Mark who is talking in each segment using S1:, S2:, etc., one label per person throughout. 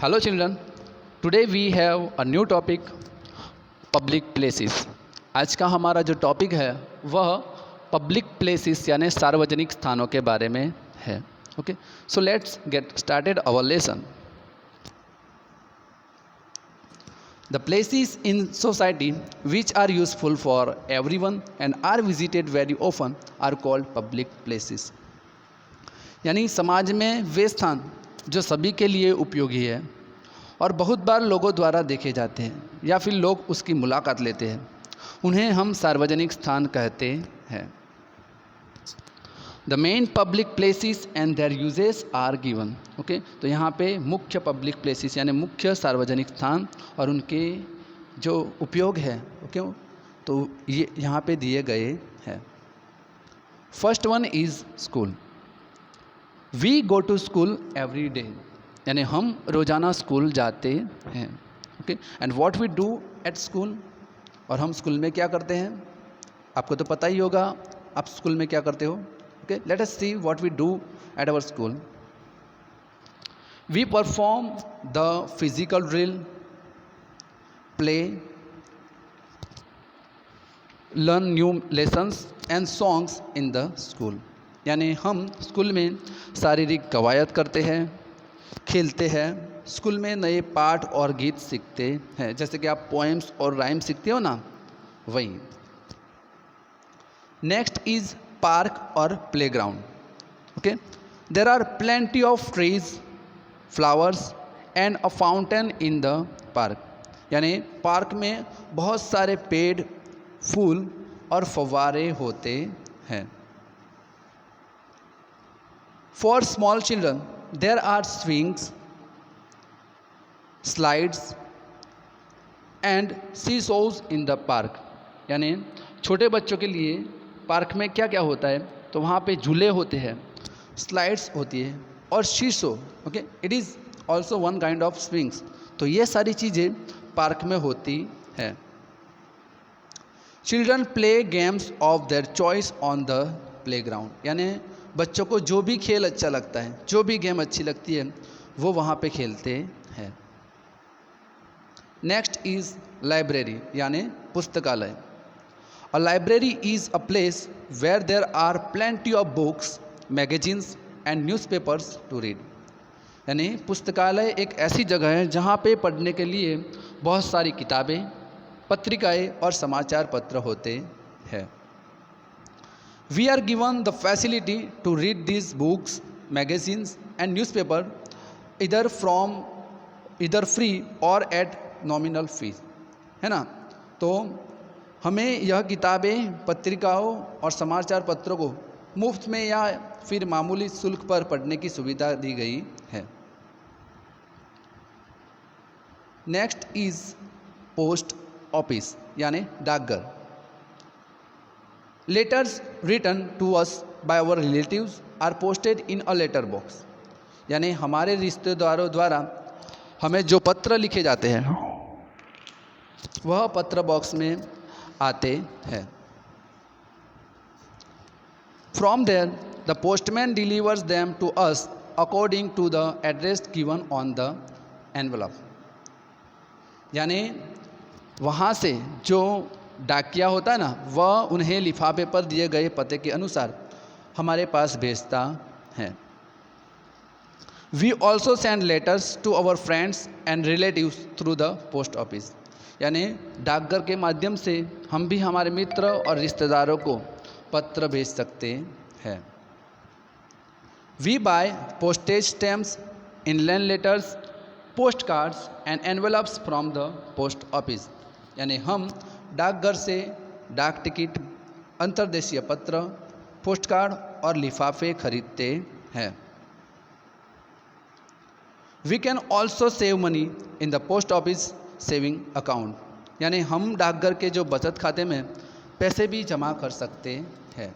S1: Hello children, today we have a new topic public places. आज का हमारा जो टॉपिक है वह पब्लिक प्लेसेस यानी सार्वजनिक स्थानों के बारे में है. Okay, so let's get started our lesson. The places in society which are useful for everyone and are visited very often are called public places. यानी समाज में वे स्थान जो सभी के लिए उपयोगी है और बहुत बार लोगों द्वारा देखे जाते हैं या फिर लोग उसकी मुलाकात लेते हैं, उन्हें हम सार्वजनिक स्थान कहते हैं. The main public places and their uses are given. Okay, तो यहाँ पे मुख्य पब्लिक प्लेसेस यानी मुख्य सार्वजनिक स्थान और उनके जो उपयोग है, ओके, तो ये यहाँ पे दिए गए हैं. First one is school. We go to school every day, यानी हम रोज़ाना स्कूल जाते हैं. Okay, and what we do at school, और हम स्कूल में क्या करते हैं आपको तो पता ही होगा. आप स्कूल में क्या करते हो. Okay, let us see what we do at our school. We perform the physical drill, play, learn new lessons and songs in the school. यानी हम स्कूल में शारीरिक कवायद करते हैं, खेलते हैं, स्कूल में नए पाठ और गीत सीखते हैं. जैसे कि आप पोएम्स और राइम सीखते हो ना, वही. नेक्स्ट इज पार्क और playground. Okay, there are plenty of trees, flowers and a fountain in the park. यानी पार्क में बहुत सारे पेड़, फूल और फव्वारे होते हैं. For small children there are swings, slides and seesaws in the park. यानी छोटे बच्चों के लिए पार्क में क्या क्या होता है, तो वहाँ पे झूले होते हैं, स्लाइड्स होती है और शीशो. Okay, it is also one kind of swings. तो ये सारी चीज़ें पार्क में होती हैं. Children play games of their choice on the playground. यानी बच्चों को जो भी खेल अच्छा लगता है, जो भी गेम अच्छी लगती है, वो वहाँ पे खेलते हैं. नेक्स्ट इज़ लाइब्रेरी यानी पुस्तकालय. A library is a place where there are plenty of books, magazines and newspapers to read. यानी पुस्तकालय एक ऐसी जगह है जहाँ पे पढ़ने के लिए बहुत सारी किताबें, पत्रिकाएं और समाचार पत्र होते हैं. We are given the facility to read these books, magazines and newspaper either free or at nominal fees. है ना. तो हमें यह किताबें, पत्रिकाओं और समाचार पत्रों को मुफ्त में या फिर मामूली शुल्क पर पढ़ने की सुविधा दी गई है. नेक्स्ट इज पोस्ट ऑफिस यानी डाकघर. Letters written to us by our relatives are posted in a letter box. यानी हमारे रिश्तेदारों द्वारा हमें जो पत्र लिखे जाते हैं वह पत्र बॉक्स में आते हैं. From there the postman delivers them to us according to the address given on the envelope. यानी वहाँ से जो डाकिया होता है ना, वह उन्हें लिफाफे पर दिए गए पते के अनुसार हमारे पास भेजता है. We also send letters to our friends and relatives through the post office. यानी डाकघर के माध्यम से हम भी हमारे मित्र और रिश्तेदारों को पत्र भेज सकते हैं. We buy postage stamps, inland letters, post cards and envelopes from the post office. यानी हम डाकघर से डाक टिकट, अंतर्देशीय पत्र, पोस्ट कार्ड और लिफाफे खरीदते हैं. We can also save money in the post office saving account. यानी हम डाकघर के जो बचत खाते में पैसे भी जमा कर सकते हैं.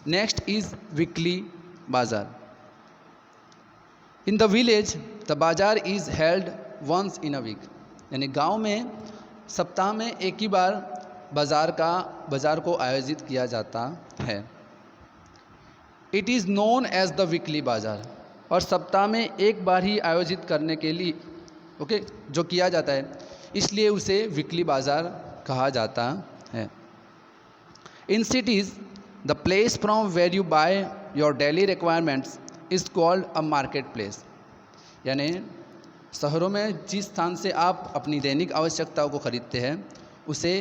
S1: Next is weekly bazaar. In the village the bazaar is held once in a week. यानी गांव में सप्ताह में एक ही बार बाजार को आयोजित किया जाता है. It is known as the weekly bazaar. और सप्ताह में एक बार ही आयोजित करने के लिए ओके जो किया जाता है, इसलिए उसे वीकली बाज़ार कहा जाता है। In cities the place from where you buy your daily requirements is called a market place. यानी शहरों में जिस स्थान से आप अपनी दैनिक आवश्यकताओं को खरीदते हैं उसे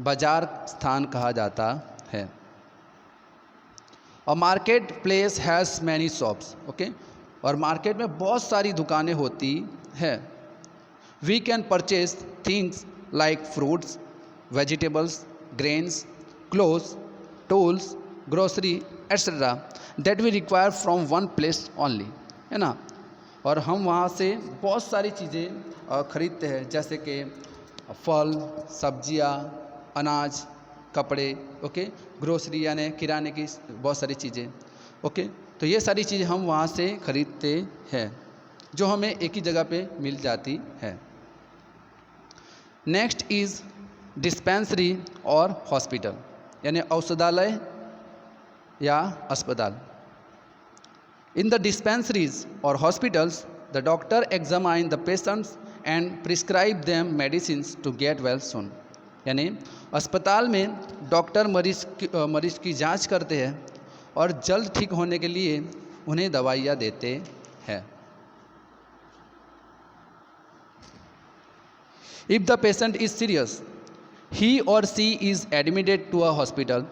S1: बाजार स्थान कहा जाता है। A market place has many shops okay, और मार्केट में बहुत सारी दुकानें होती है। We can purchase things like fruits, vegetables, grains, clothes, tools, grocery etcetera that we require from one place only, है ना। और हम वहाँ से बहुत सारी चीज़ें खरीदते हैं, जैसे कि फल, सब्जियाँ, अनाज, कपड़े ओके, ग्रोसरी यानी किराने की बहुत सारी चीज़ें ओके। तो ये सारी चीज़ें हम वहाँ से खरीदते हैं जो हमें एक ही जगह पे मिल जाती है। नेक्स्ट इज़ डिस्पेंसरी और हॉस्पिटल, यानी औषधालय या अस्पताल। इन द डिस्पेंसरीज और hospitals the doctor examine the patients and prescribe them medicines to get well soon. यानी अस्पताल में डॉक्टर मरीज की जांच करते हैं और जल्द ठीक होने के लिए उन्हें दवाइयाँ देते हैं। If the patient is serious he or she is admitted to a hospital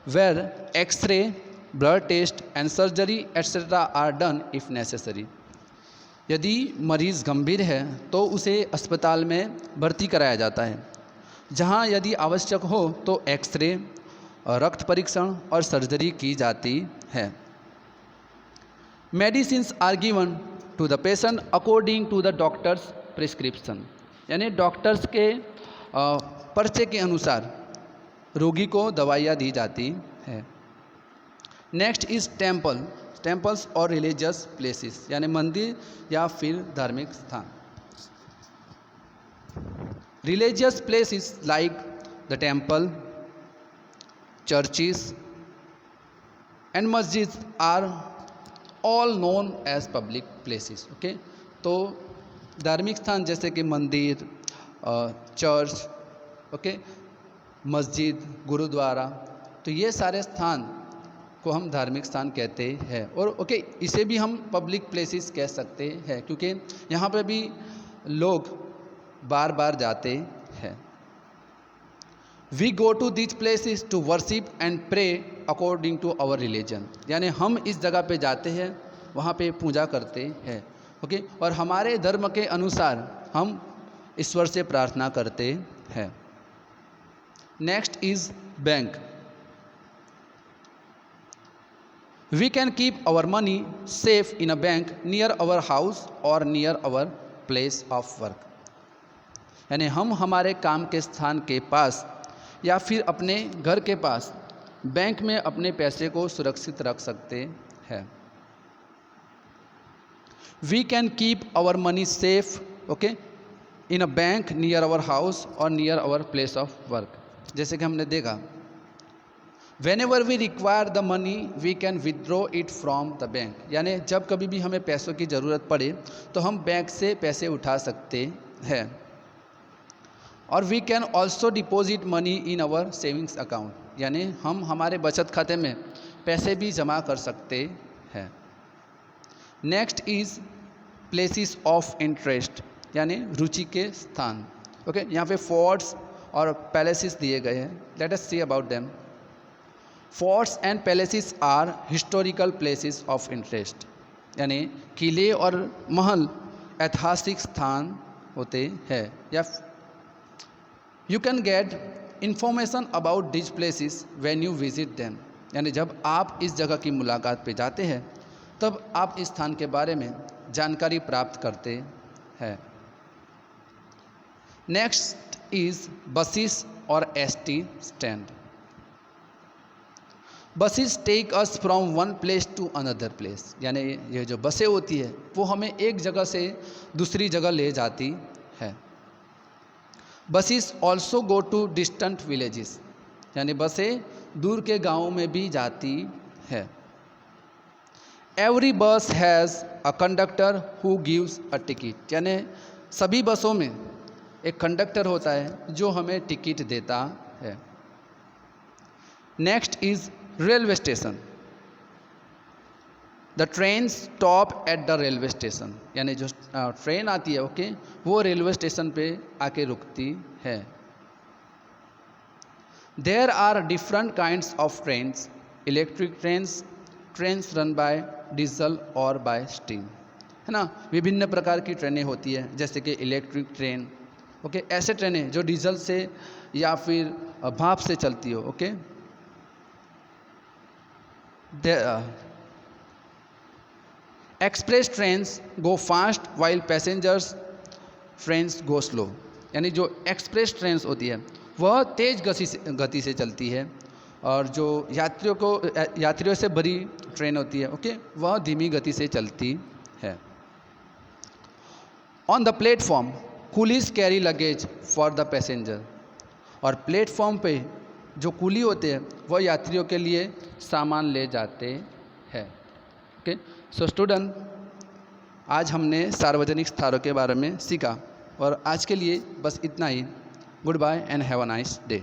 S1: where x-ray, blood test and surgery etc. are done if necessary। यदि मरीज़ गंभीर है तो उसे अस्पताल में भर्ती कराया जाता है, जहां यदि आवश्यक हो तो एक्सरे, रक्त परीक्षण और सर्जरी की जाती है। Medicines are given to the patient according to the doctor's prescription, यानी डॉक्टर्स के पर्चे के अनुसार रोगी को दवाइयाँ दी जाती है। नेक्स्ट इज़ टेम्पल्स और रिलीजियस प्लेसेस, यानी मंदिर या फिर धार्मिक स्थान। Religious places like the temple, churches and masjid are all known as public places okay. तो धार्मिक स्थान जैसे कि मंदिर, चर्च ओके, मस्जिद, गुरुद्वारा, तो ये सारे स्थान को हम धार्मिक स्थान कहते हैं। और ओके इसे भी हम पब्लिक प्लेसेस कह सकते हैं क्योंकि यहाँ पर भी लोग बार बार जाते हैं। We go to this places to worship and pray according to our religion, यानी हम इस जगह पे जाते हैं, वहाँ पे पूजा करते हैं ओके, और हमारे धर्म के अनुसार हम ईश्वर से प्रार्थना करते हैं। Next is bank. We can keep our money safe in a bank near our house और near our place of work, यानी हम हमारे काम के स्थान के पास या फिर अपने घर के पास बैंक में अपने पैसे को सुरक्षित रख सकते हैं। We can keep our money safe okay in a bank near our house और near our place of work. जैसे कि हमने देखा whenever we require the money we can withdraw it from the bank, यानी जब कभी भी हमें पैसों की ज़रूरत पड़े तो हम बैंक से पैसे उठा सकते हैं। और we can also deposit money in our savings account, यानी हम हमारे बचत खाते में पैसे भी जमा कर सकते हैं। Next is places of interest, यानी रुचि के स्थान ओके। यहाँ पे फोर्ट्स और पैलेसेस दिए गए हैं। Let us see about them. Forts and palaces are historical places of interest, यानी किले और महल ऐतिहासिक स्थान होते हैं। या you can get information about this places when you visit them, यानी जब आप इस जगह की मुलाकात पे जाते हैं तब आप इस स्थान के बारे में जानकारी प्राप्त करते हैं। नेक्स्ट इज बसेस और ST stand. Buses take us from one place to another place, यानी ये जो बसें होती है वो हमें एक जगह से दूसरी जगह ले जाती है। Buses also go to distant villages, यानी बसें दूर के गाँवों में भी जाती है। एवरी बस has a conductor who gives a ticket, यानी सभी बसों में एक कंडक्टर होता है जो हमें टिकट देता है। Next is railway station. The train stop at the railway station, यानी जो ट्रेन आती है ओके वो रेलवे स्टेशन पे आके रुकती है। There are different kinds of trains, electric trains, trains run by diesel और बाय स्टीम, है ना। विभिन्न प्रकार की ट्रेनें होती है जैसे कि इलेक्ट्रिक ट्रेन ओके, ऐसे ट्रेनें जो डीजल से या फिर भाप से चलती हो ओके। एक्सप्रेस ट्रेन्स गो fast while passengers trains go slow, यानी जो एक्सप्रेस ट्रेन्स होती है वह तेज गति से चलती है और जो यात्रियों से भरी ट्रेन होती है ओके वह धीमी गति से चलती है। On the platform Coolidge carry luggage for the passenger, और प्लेटफॉर्म पे जो कूली होते हैं वह यात्रियों के लिए सामान ले जाते हैं ओके। सो स्टूडेंट, आज हमने सार्वजनिक स्थानों के बारे में सीखा और आज के लिए बस इतना ही। Goodbye and have a nice day.